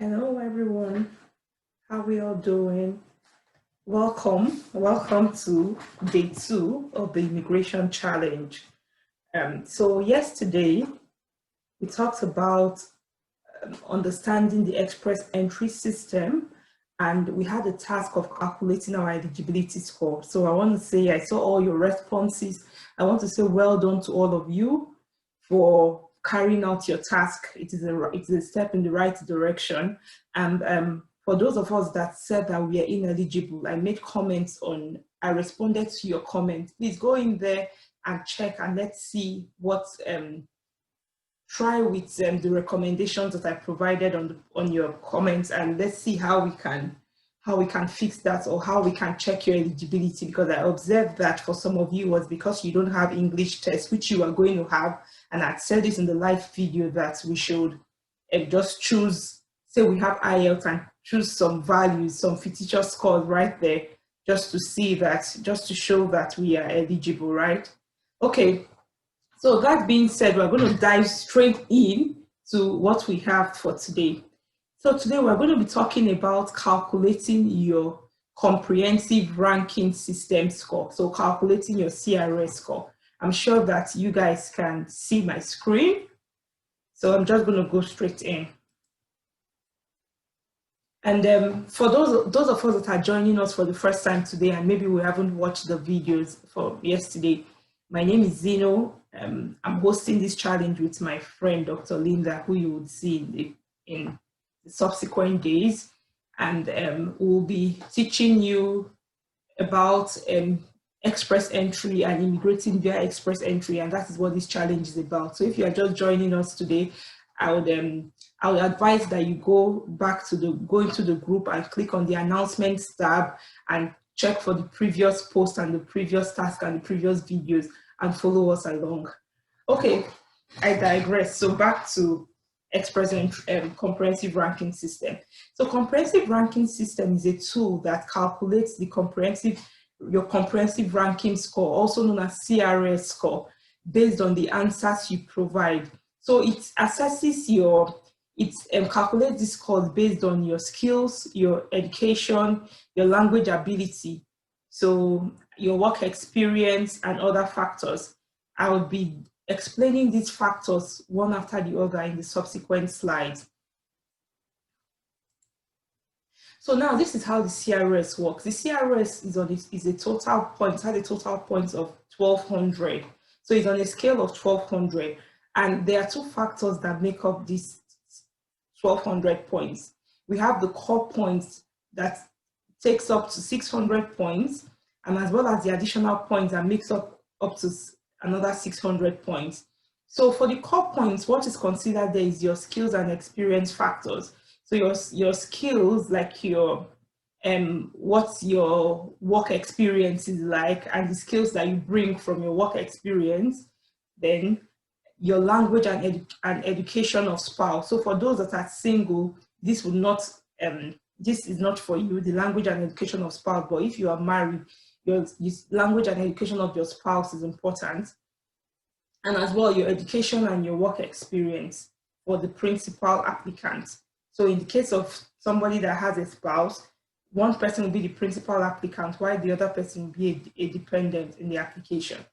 Hello everyone, how we all doing? Welcome to day 2 of the Immigration Challenge. So yesterday we talked about understanding the express entry system, and we had the task of calculating our eligibility score. So I want to say I saw all your responses. I want to say well done to all of you for carrying out your task. It is a step in the right direction. And for those of us that said that we are ineligible, I made comments on, I responded to your comment. Please go in there and check, and let's see what, try with the recommendations that I provided on your comments, and let's see how we can fix that, or how we can check your eligibility, because I observed that for some of you was because you don't have English test, which you are going to have. And I said this in the live video that we should just choose, say we have IELTS, and choose some values, some fictitious scores right there, just to see that, just to show that we are eligible, right? Okay, so that being said, we're going to dive straight in to what we have for today. So today we're going to be talking about calculating your comprehensive ranking system score. So calculating your CRS score. I'm sure that you guys can see my screen. So I'm just going to go straight in. And for those of us that are joining us for the first time today, and maybe we haven't watched the videos for yesterday, my name is Zeno. I'm hosting this challenge with my friend, Dr. Linda, who you would see in the subsequent days. And we'll be teaching you about express entry and immigrating via express entry, and that is what this challenge is about. So if you are just joining us today, I would advise that you go into the group and click on the announcements tab and check for the previous post and the previous task and the previous videos and follow us along. Okay, I digress. So back to express entry, comprehensive ranking system. So comprehensive ranking system is a tool that calculates your comprehensive ranking score, also known as CRS score, based on the answers you provide. So it assesses it calculates this score based on your skills, your education, your language ability, so your work experience and other factors. I will be explaining these factors one after the other in the subsequent slides. So now this is how the CRS works. The CRS is a total points, has a total points of 1200. So it's on a scale of 1200. And there are two factors that make up this 1200 points. We have the core points that takes up to 600 points, and as well as the additional points that makes up to another 600 points. So for the core points, what is considered there is your skills and experience factors. So your skills, like what's your work experience is like, and the skills that you bring from your work experience. Then your language and education of spouse. So for those that are single, this is not for you, the language and education of spouse. But if you are married, your language and education of your spouse is important. And as well, your education and your work experience for the principal applicant. So in the case of somebody that has a spouse, one person will be the principal applicant, while the other person will be a dependent in the application.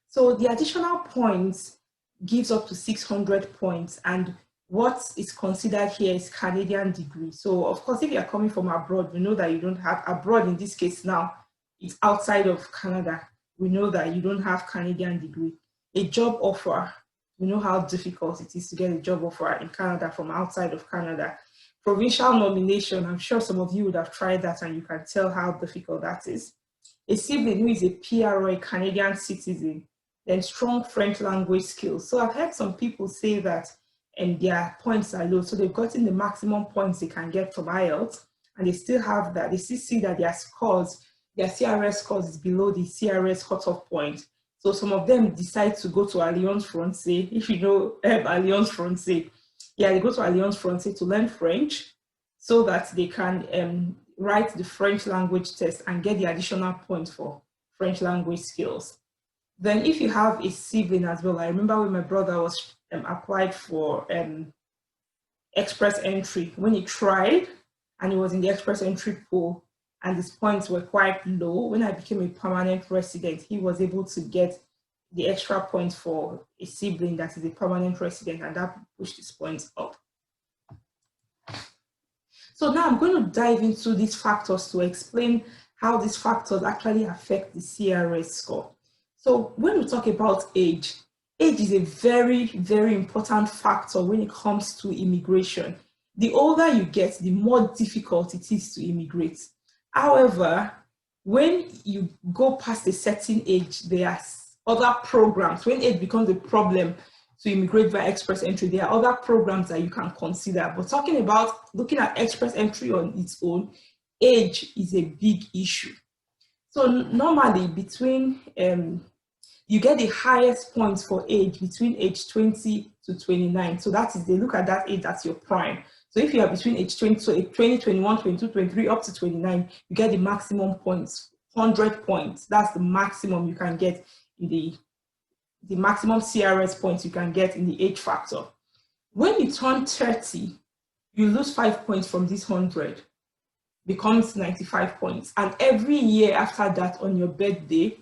So the additional points gives up to 600 points, and what is considered here is Canadian degree. So of course, if you are coming from abroad, we know that you don't have, abroad in this case now, it's outside of Canada. We know that you don't have Canadian degree. A job offer, we know how difficult it is to get a job offer in Canada from outside of Canada. Provincial nomination, I'm sure some of you would have tried that, and you can tell how difficult that is. A sibling who is a PR or a Canadian citizen, then strong French language skills. So I've heard some people say that their points are low, so they've gotten the maximum points they can get from IELTS, and they still have that. They still see that their scores, their CRS scores is below the CRS cutoff point. So some of them decide to go to Alliance Française. If you know Alliance Française, yeah, they go to Alliance Française to learn French, so that they can write the French language test and get the additional points for French language skills. Then if you have a sibling as well, I remember when my brother was applied for express entry. When he tried and he was in the express entry pool and his points were quite low, when I became a permanent resident, he was able to get the extra points for a sibling that is a permanent resident, and that pushed his points up. So now I'm going to dive into these factors to explain how these factors actually affect the CRS score. So when we talk about age, age is a very, very important factor when it comes to immigration. The older you get, the more difficult it is to immigrate. However, when you go past a certain age, there are other programs. When age becomes a problem to immigrate via express entry, there are other programs that you can consider. But talking about looking at express entry on its own, age is a big issue. So normally between, you get the highest points for age between age 20 to 29. So that is, they look at that age, that's your prime. So if you are between age 20, so age 20, 21, 22, 23, up to 29, you get the maximum points, 100 points. That's the maximum you can get in the maximum CRS points you can get in the age factor. When you turn 30, you lose 5 points from this 100, becomes 95 points. And every year after that on your birthday,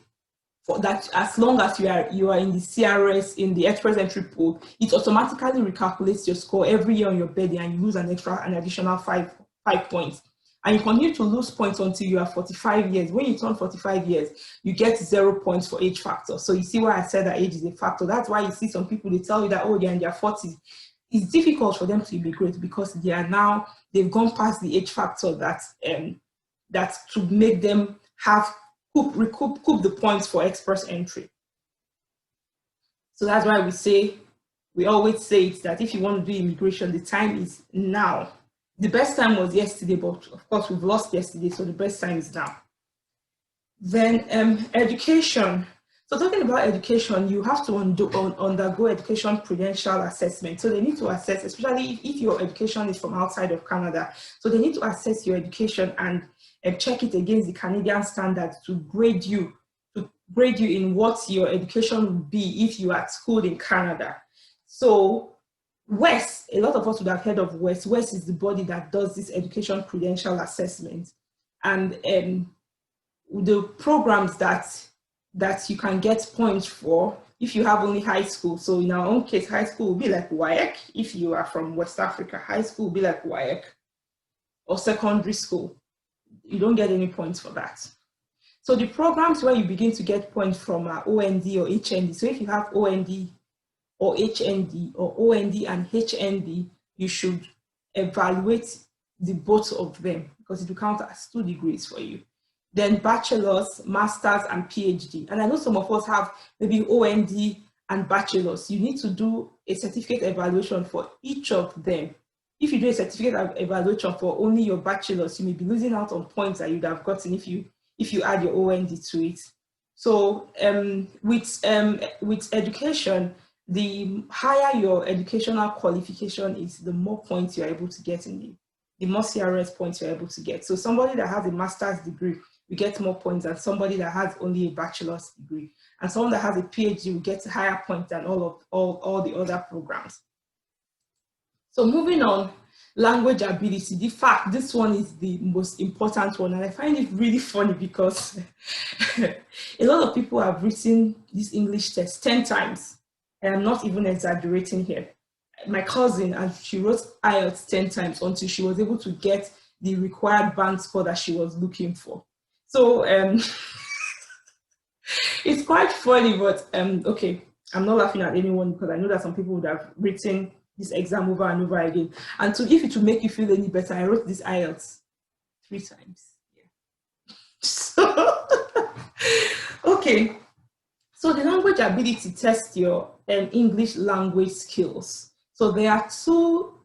for that, as long as you are in the CRS, in the express entry pool, it automatically recalculates your score every year on your birthday, and you lose an additional five points. And you continue to lose points until you are 45 years. When you turn 45 years, you get 0 points for age factor. So you see why I said that age is a factor. That's why you see some people, they tell you that, oh, they're in their 40s. It's difficult for them to immigrate because they've gone past the age factor that to make them recoup the points for express entry. So that's why we always say it's that if you want to do immigration, the time is now. The best time was yesterday, but of course we've lost yesterday, so the best time is now. Then education. So talking about education, you have to undergo education credential assessment. So they need to assess, especially if your education is from outside of Canada. So they need to assess your education and check it against the Canadian standards to grade you in what your education would be if you are schooled in Canada. So WES, a lot of us would have heard of WES. WES is the body that does this education credential assessment. And the programs that you can get points for if you have only high school. So in our own case, high school will be like WAEC. If you are from West Africa, high school will be like WAEC, or secondary school. You don't get any points for that. So the programs where you begin to get points from are OND or HND. So if you have OND or HND, or OND and HND, you should evaluate the both of them because it will count as 2 degrees for you. Then bachelor's, master's, and PhD. And I know some of us have maybe OND and bachelor's. You need to do a certificate evaluation for each of them. If you do a certificate evaluation for only your bachelor's, you may be losing out on points that you'd have gotten if you add your OND to it. So with education, the higher your educational qualification is, the more points you're able to get the more CRS points you're able to get. So somebody that has a master's degree will get more points than somebody that has only a bachelor's degree. And someone that has a PhD will get higher points than all the other programs. So moving on, language ability. This one is the most important one, and I find it really funny because a lot of people have written this English test 10 times. And I'm not even exaggerating here. My cousin, and she wrote IELTS 10 times until she was able to get the required band score that she was looking for. So it's quite funny, but okay, I'm not laughing at anyone because I know that some people would have written this exam over and over again. And so if it will make you feel any better, I wrote this IELTS 3 times. Yeah. So, okay. So the language ability tests your English language skills. So there are 2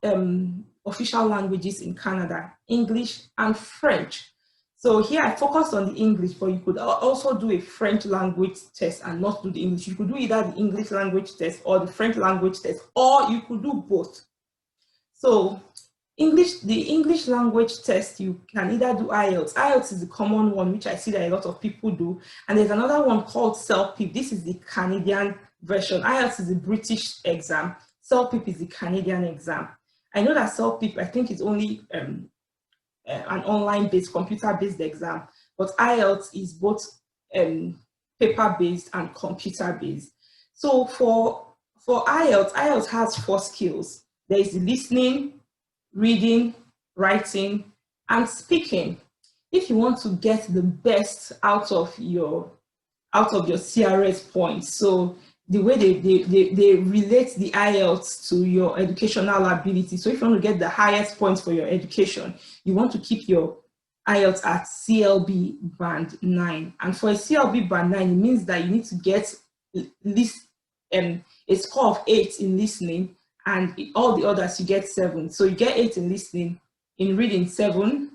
official languages in Canada, English and French. So here I focused on the English, but you could also do a French language test and not do the English. You could do either the English language test or the French language test, or you could do both. So the English language test, you can either do IELTS. IELTS is the common one, which I see that a lot of people do. And there's another one called CELPIP. This is the Canadian version. IELTS is the British exam. CELPIP is the Canadian exam. I know that self-pip, I think it's only an online-based, computer-based exam, but IELTS is both paper-based and computer-based. So for IELTS, IELTS has 4 skills. There is listening, reading, writing, and speaking. If you want to get the best out of your CRS points, so the way they relate the IELTS to your educational ability. So if you want to get the highest points for your education, you want to keep your IELTS at CLB band 9. And for a CLB band 9, it means that you need to get a score of 8 in listening, and all the others you get 7. So you get 8 in listening, in reading 7,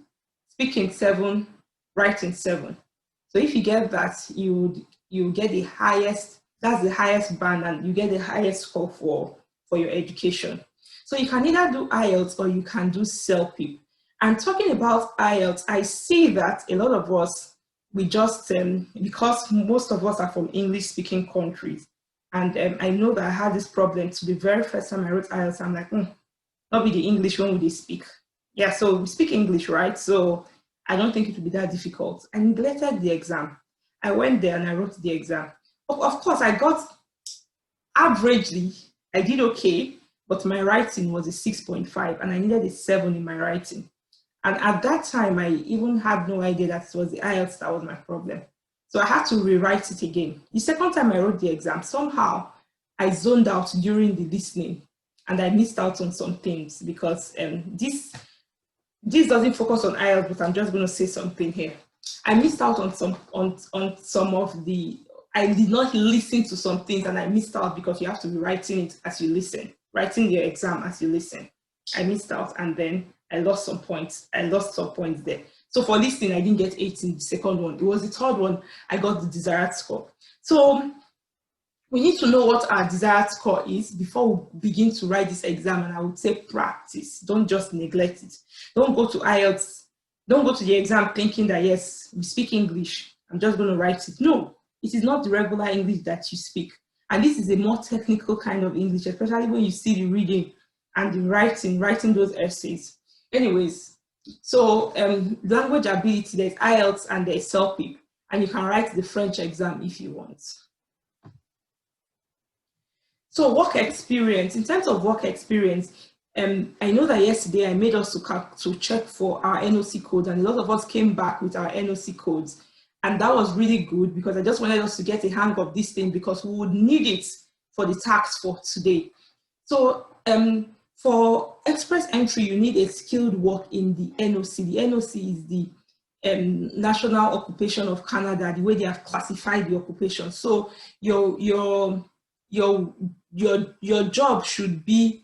speaking 7, writing 7. So if you get that, you get the highest, that's the highest band, and you get the highest score for your education. So you can either do IELTS or you can do CELPIP. And talking about IELTS, I see that a lot of us, we just, because most of us are from English-speaking countries, and I know that I had this problem. To the very first time I wrote IELTS, I'm like, not be the English one, would they speak? Yeah, so we speak English, right? So I don't think it would be that difficult. I neglected the exam. I went there and I wrote the exam. Of course, I got averagely, I did okay, but my writing was a 6.5 and I needed a 7 in my writing. And at that time, I even had no idea that it was the IELTS that was my problem. So I had to rewrite it again. The second time I wrote the exam, somehow I zoned out during the listening and I missed out on some things because this doesn't focus on IELTS, but I'm just going to say something here. I missed out on some of the, I did not listen to some things and I missed out because you have to be writing it as you listen, writing your exam as you listen. I missed out and then I lost some points. I lost some points there. So for listening, I didn't get 8 in the second one. It was the third one I got the desired score. So we need to know what our desired score is before we begin to write this exam, and I would say practice. Don't just neglect it. Don't go to IELTS, don't go to the exam thinking that, yes, we speak English, I'm just going to write it. No, it is not the regular English that you speak. And this is a more technical kind of English, especially when you see the reading and the writing those essays. Anyways, so language ability, there's IELTS and there's CELPIP, and you can write the French exam if you want. So work experience, in terms of work experience, I know that yesterday I made us to check for our NOC codes, and a lot of us came back with our NOC codes. And that was really good because I just wanted us to get a hang of this thing because we would need it for the task for today. So for express entry, you need a skilled work in the NOC. The NOC is the National Occupation of Canada, the way they have classified the occupation. So your job should be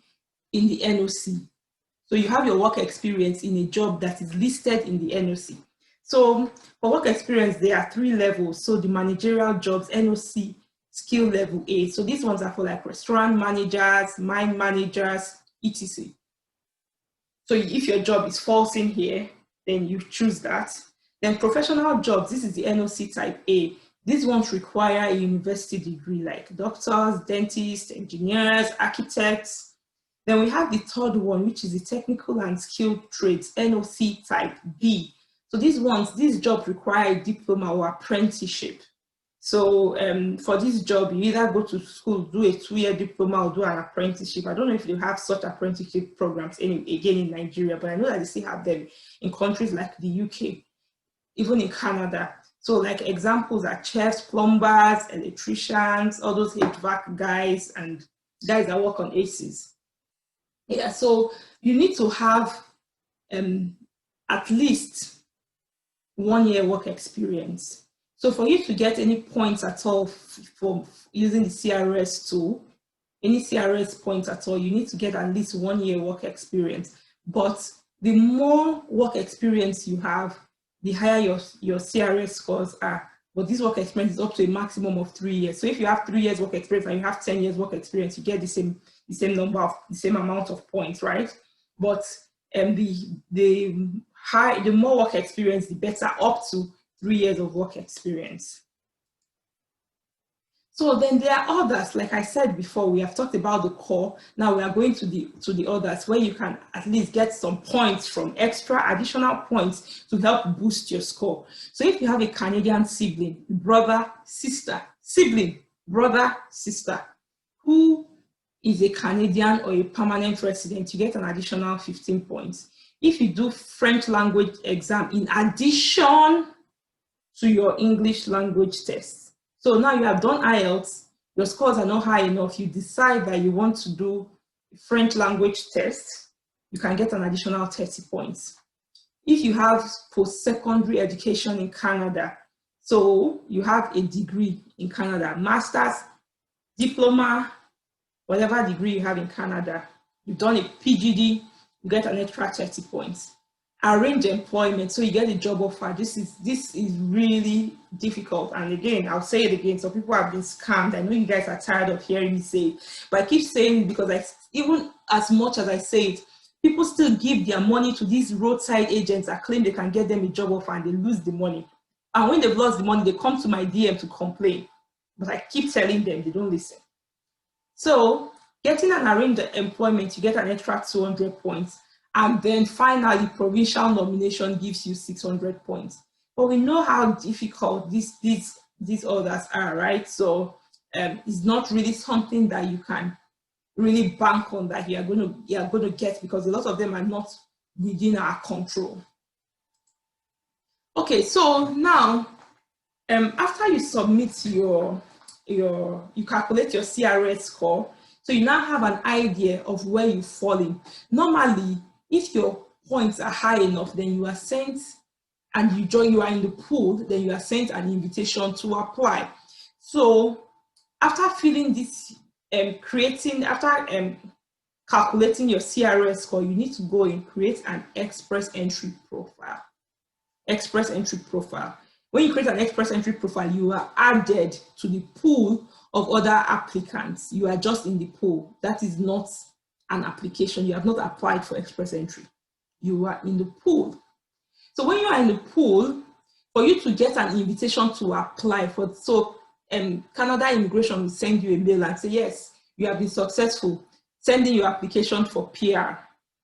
in the NOC. So you have your work experience in a job that is listed in the NOC. So for work experience, there are 3 levels. So the managerial jobs, NOC, skill level A. So these ones are for like restaurant managers, mine managers, etc. So if your job falls in here, then you choose that. Then professional jobs, this is the NOC type A. These ones require a university degree like doctors, dentists, engineers, architects. Then we have the third one, which is the technical and skilled trades, NOC type B. So these jobs require a diploma or apprenticeship. So for this job, you either go to school, do a 2-year diploma or do an apprenticeship. I don't know if you have such apprenticeship programs again in Nigeria, but I know that they still have them in countries like the UK, even in Canada. So like examples are chefs, plumbers, electricians, all those HVAC guys and guys that work on ACs. Yeah, so you need to have at least 1 year work experience. So for you to get any points at all from using the CRS tool, any CRS points at all, you need to get at least 1 year work experience. But the more work experience you have, the higher your CRS scores are. But this work experience is up to a maximum of 3 years. So if you have 3 years work experience and you have 10 years work experience, you get the same amount of points, right? But the more work experience, the better, up to 3 years of work experience. So then there are others, like I said before, we have talked about the core. Now we are going to the others where you can at least get some points from extra additional points to help boost your score. So if you have a Canadian sibling, brother, sister, sibling, brother, sister, who is a Canadian or a permanent resident, you get an additional 15 points. If you do French language exam in addition to your English language test. So now you have done IELTS, your scores are not high enough, you decide that you want to do French language test, you can get an additional 30 points. If you have post-secondary education in Canada, so you have a degree in Canada, master's, diploma, whatever degree you have in Canada, you've done a PGD, you get an extra 30 points. Arrange employment, so you get a job offer. This is really difficult. And again, I'll say it again, so people have been scammed. I know you guys are tired of hearing me say it, but I keep saying it because even as much as I say it, people still give their money to these roadside agents that claim they can get them a job offer and they lose the money. And when they've lost the money, they come to my DM to complain. But I keep telling them, they don't listen. So getting an arranged employment, you get an extra 200 points. And then finally, provincial nomination gives you 600 points. But we know how difficult these others are, right? So it's not really something that you can really bank on that you are going to get, because a lot of them are not within our control. Okay, so now after you submit you calculate your CRS score, so you now have an idea of where you're falling. Normally, if your points are high enough, then you are sent, and you are in the pool, then you are sent an invitation to apply. So after filling this, calculating your CRS score, you need to go and create an express entry profile. When you create an express entry profile, you are added to the pool of other applicants. You are just in the pool. That is not an application. You have not applied for express entry. You are in the pool. So when you are in the pool, for you to get an invitation to apply for, Canada Immigration will send you a mail and say, yes, you have been successful, sending your application for PR,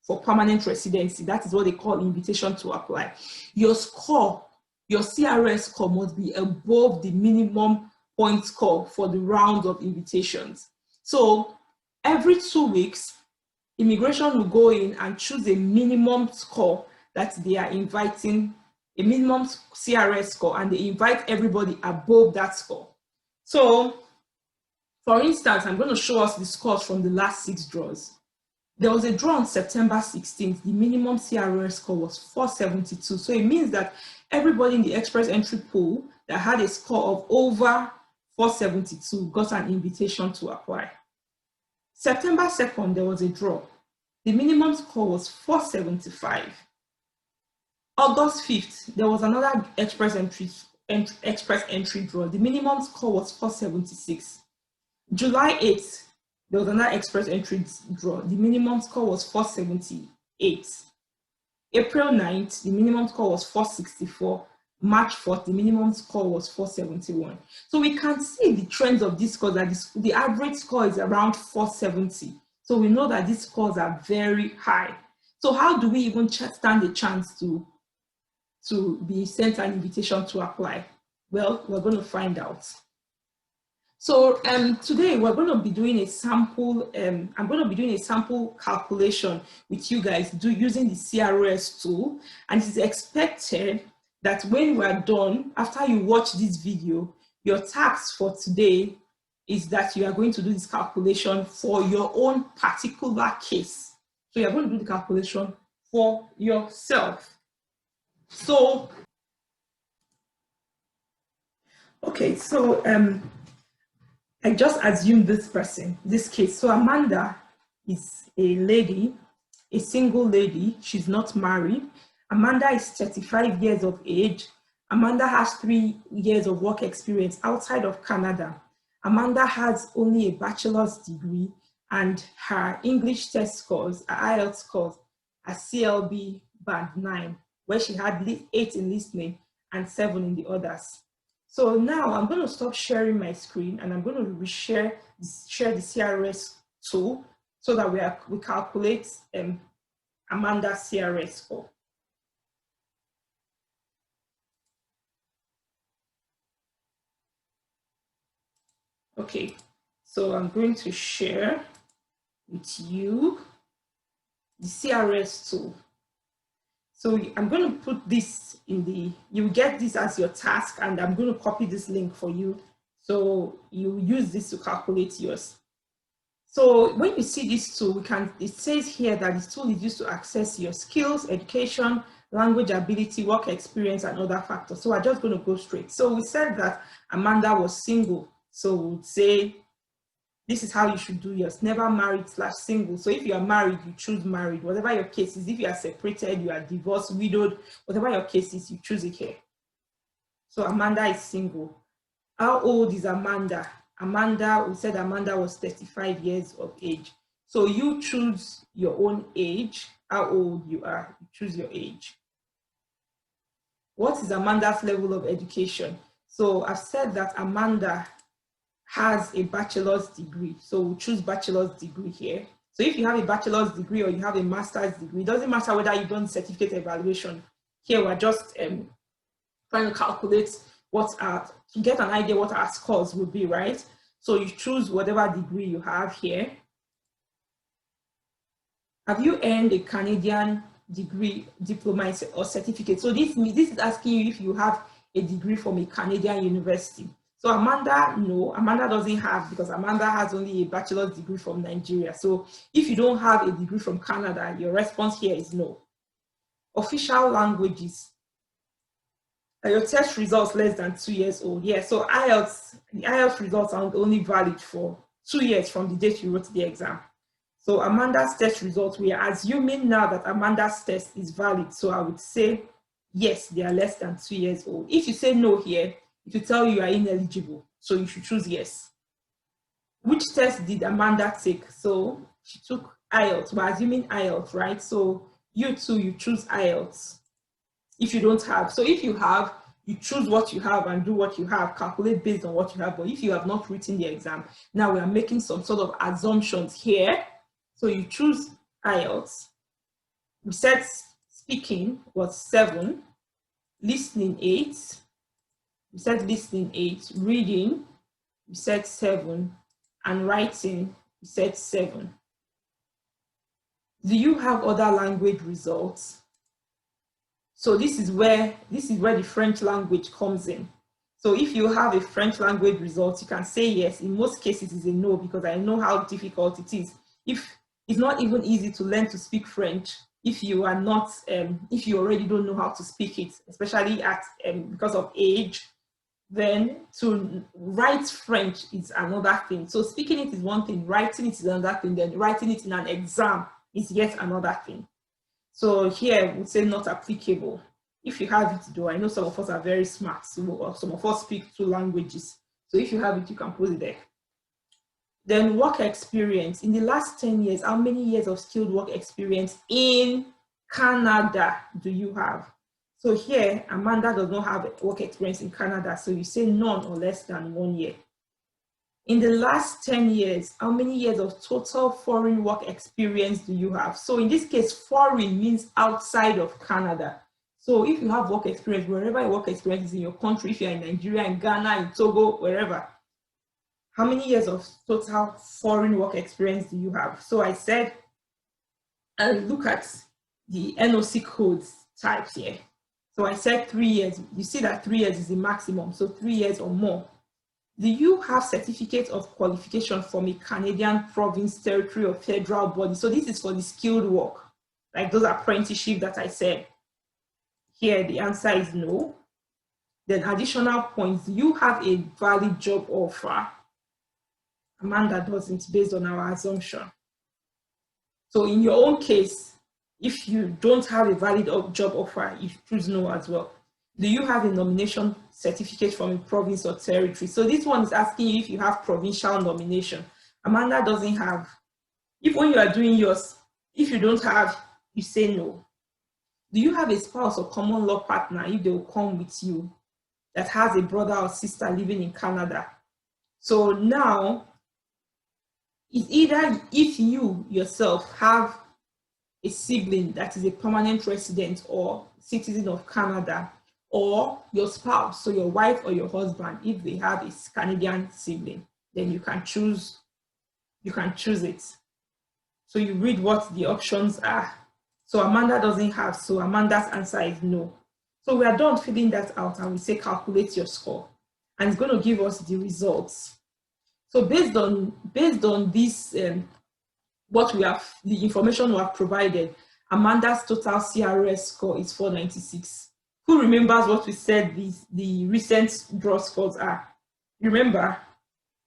for permanent residency. That is what they call invitation to apply. Your score, your CRS score must be above the minimum point score for the round of invitations. So every 2 weeks, immigration will go in and choose a minimum score that they are inviting, a minimum CRS score, and they invite everybody above that score. So, for instance, I'm going to show us the scores from the last 6 draws. There was a draw on September 16th. The minimum CRS score was 472. So it means that everybody in the express entry pool that had a score of over 472 got an invitation to apply. September 2nd, there was a draw. The minimum score was 475. August 5th, there was another express entry draw. The minimum score was 476. July 8th, there was another express entry draw. The minimum score was 478. April 9th, the minimum score was 464. March 4th, the minimum score was 471. So we can see the trends of these scores, that the average score is around 470. So we know that these scores are very high. So how do we even stand a chance to be sent an invitation to apply? Well, we're going to find out. So today we're going to be doing a sample, I'm going to be doing a sample calculation with you guys using the CRS tool, and it is expected that when we're done, after you watch this video, your task for today is that you are going to do this calculation for your own particular case. So you're going to do the calculation for yourself. So, okay, so I just assumed this case. So Amanda is a lady, a single lady. She's not married. Amanda is 35 years of age. Amanda has 3 years of work experience outside of Canada. Amanda has only a bachelor's degree, and her English test scores, her IELTS scores, are CLB band 9, where she had 8 in listening and 7 in the others. So now I'm going to stop sharing my screen and I'm going to share the CRS tool so that we calculate Amanda's CRS score. Okay, so I'm going to share with you the CRS tool. So I'm going to put this in the, you get this as your task, and I'm going to copy this link for you. So you use this to calculate yours. So when you see this tool, it says here that this tool is used to access your skills, education, language ability, work experience, and other factors. So I'm just going to go straight. So we said that Amanda was single. So we'd say, this is how you should do yours. Never married / single. So if you are married, you choose married. Whatever your case is, if you are separated, you are divorced, widowed, whatever your case is, you choose it here. So Amanda is single. How old is Amanda? We said Amanda was 35 years of age. So you choose your own age, how old you are, you choose your age. What is Amanda's level of education? So I've said that Amanda has a bachelor's degree. So we'll choose bachelor's degree here. So if you have a bachelor's degree or you have a master's degree, it doesn't matter whether you've done certificate evaluation. Here we're just trying to calculate to get an idea what our scores will be, right? So you choose whatever degree you have here. Have you earned a Canadian degree, diploma, or certificate? So this is asking you if you have a degree from a Canadian university. So Amanda, no, Amanda doesn't have, because Amanda has only a bachelor's degree from Nigeria. So if you don't have a degree from Canada, your response here is no. Official languages. Are your test results less than 2 years old? Yeah, so the IELTS results are only valid for 2 years from the date you wrote the exam. So Amanda's test results, we are assuming now that Amanda's test is valid. So I would say, yes, they are less than 2 years old. If you say no here, it will tell you are ineligible. So you should choose yes. Which test did Amanda take? So she took IELTS. We're assuming IELTS, right? So you too, you choose IELTS. If you don't have, so if you have, you choose what you have and do what you have, calculate based on what you have. But if you have not written the exam, now we are making some sort of assumptions here. So you choose IELTS. We said speaking was 7, listening 8. We said listening 8, reading, we said 7, and writing, we said 7. Do you have other language results? So this is where the French language comes in. So if you have a French language result, you can say yes. In most cases, it's a no, because I know how difficult it is. If it's not even easy to learn to speak French if you are not, if you already don't know how to speak it, especially at because of age. Then to write French is another thing. So speaking it is one thing, writing it is another thing, then writing it in an exam is yet another thing. So here we would say not applicable. If you have it though, I know some of us are very smart, so some of us speak 2 languages. So if you have it, you can put it there. Then work experience. In the last 10 years, how many years of skilled work experience in Canada do you have? So here, Amanda does not have work experience in Canada, so you say none or less than 1 year. In the last 10 years, how many years of total foreign work experience do you have? So in this case, foreign means outside of Canada. So if you have work experience, wherever your work experience is in your country, if you're in Nigeria, in Ghana, in Togo, wherever, how many years of total foreign work experience do you have? So I said, I'll look at the NOC codes types here. So I said 3 years. You see that 3 years is the maximum, so 3 years or more. Do you have certificate of qualification from a Canadian province, territory, or federal body? So this is for the skilled work, like those apprenticeship that I said. Here, the answer is no. Then additional points, do you have a valid job offer? Amanda doesn't, based on our assumption. So in your own case, if you don't have a valid job offer, you choose no as well. Do you have a nomination certificate from a province or territory? So this one is asking you if you have provincial nomination. Amanda doesn't have. If when you are doing yours, if you don't have, you say no. Do you have a spouse or common law partner if they will come with you? that has a brother or sister living in Canada. So now, it's either if you yourself have a sibling that is a permanent resident or citizen of Canada, or your spouse, so your wife or your husband, if they have a Canadian sibling, then you can choose it. So you read what the options are. So Amanda doesn't have, so Amanda's answer is no. So we are done filling that out, and we say calculate your score, and it's going to give us the results. So based on this, what we have, the information we have provided, Amanda's total CRS score is 496. Who remembers what we said the recent draw scores are? Remember?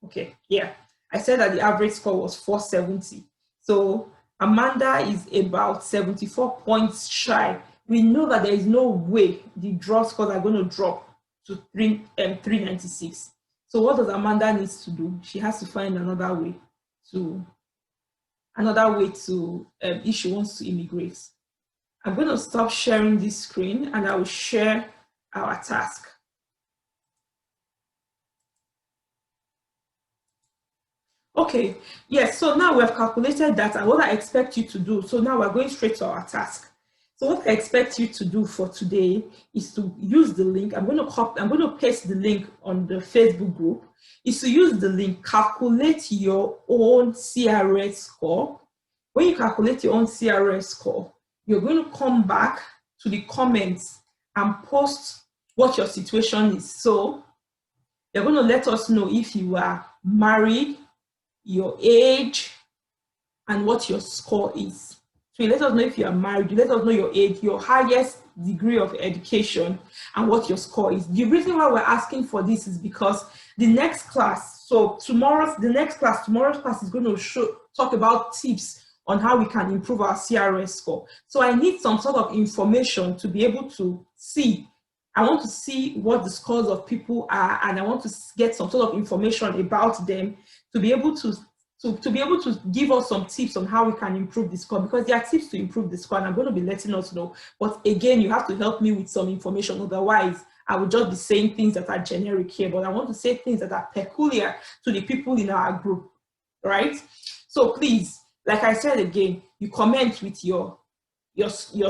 Okay, yeah. I said that the average score was 470. So Amanda is about 74 points shy. We know that there is no way the draw scores are going to drop to 396. So what does Amanda need to do? She has to find another way if she wants to immigrate. I'm going to stop sharing this screen, and I will share our task. Okay, yes, so now we have calculated that, and what I expect you to do, so now we're going straight to our task. So what I expect you to do for today is to use the link. I'm going to paste the link on the Facebook group. Is to use the link, calculate your own CRS score. When you calculate your own CRS score, you're going to come back to the comments and post what your situation is. So you're going to let us know if you are married, your age, and what your score is. So you let us know if you are married, you let us know your age, your highest degree of education, and what your score is. The reason why we're asking for this is because the next class, tomorrow's class is going to talk about tips on how we can improve our CRS score. So I need some sort of information to be able to see. I want to see what the scores of people are, and I want to get some sort of information about them to be able to give us some tips on how we can improve the score, because there are tips to improve the score, and I'm going to be letting us know. But again, you have to help me with some information. Otherwise, I will just be saying things that are generic here, but I want to say things that are peculiar to the people in our group, right? So please, like I said again, you comment with your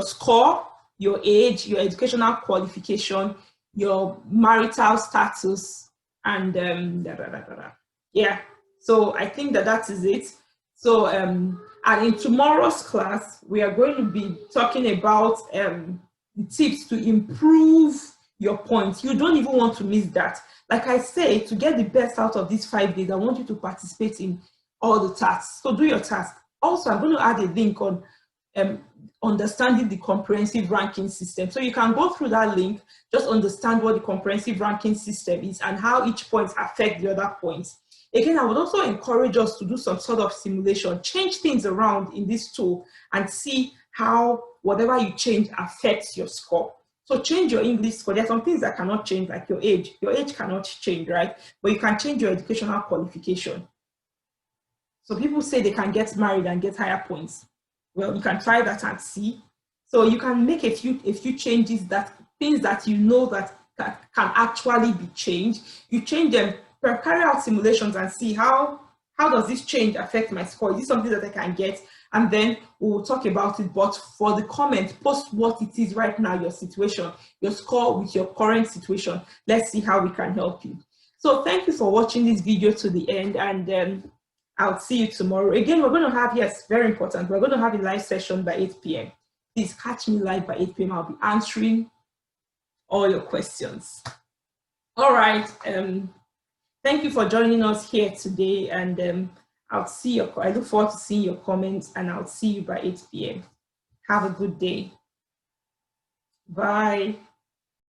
score, your age, your educational qualification, your marital status, and yeah. So I think that is it. So and in tomorrow's class, we are going to be talking about the tips to improve your points. You don't even want to miss that. Like I say, to get the best out of these 5 days, I want you to participate in all the tasks. So do your task. Also, I'm going to add a link on understanding the comprehensive ranking system. So you can go through that link, just understand what the comprehensive ranking system is and how each point affects the other points. Again, I would also encourage us to do some sort of simulation, change things around in this tool and see how whatever you change affects your score. So change your English score. There are some things that cannot change, like your age. Your age cannot change, right? But you can change your educational qualification. So people say they can get married and get higher points. Well, you can try that and see. So you can make a few changes, that things that you know that can actually be changed. You change them, carry out simulations and see how does this change affect my score? Is this something that I can get? And then we'll talk about it. But for the comment, post what it is right now, your situation, your score with your current situation. Let's see how we can help you. So thank you for watching this video to the end, and I'll see you tomorrow. Again, we're going to have, yes, very important, we're going to have a live session by 8 p.m. Please catch me live by 8 p.m. I'll be answering all your questions. All right. Thank you for joining us here today, and I look forward to seeing your comments, and I'll see you by 8 p.m. Have a good day. Bye.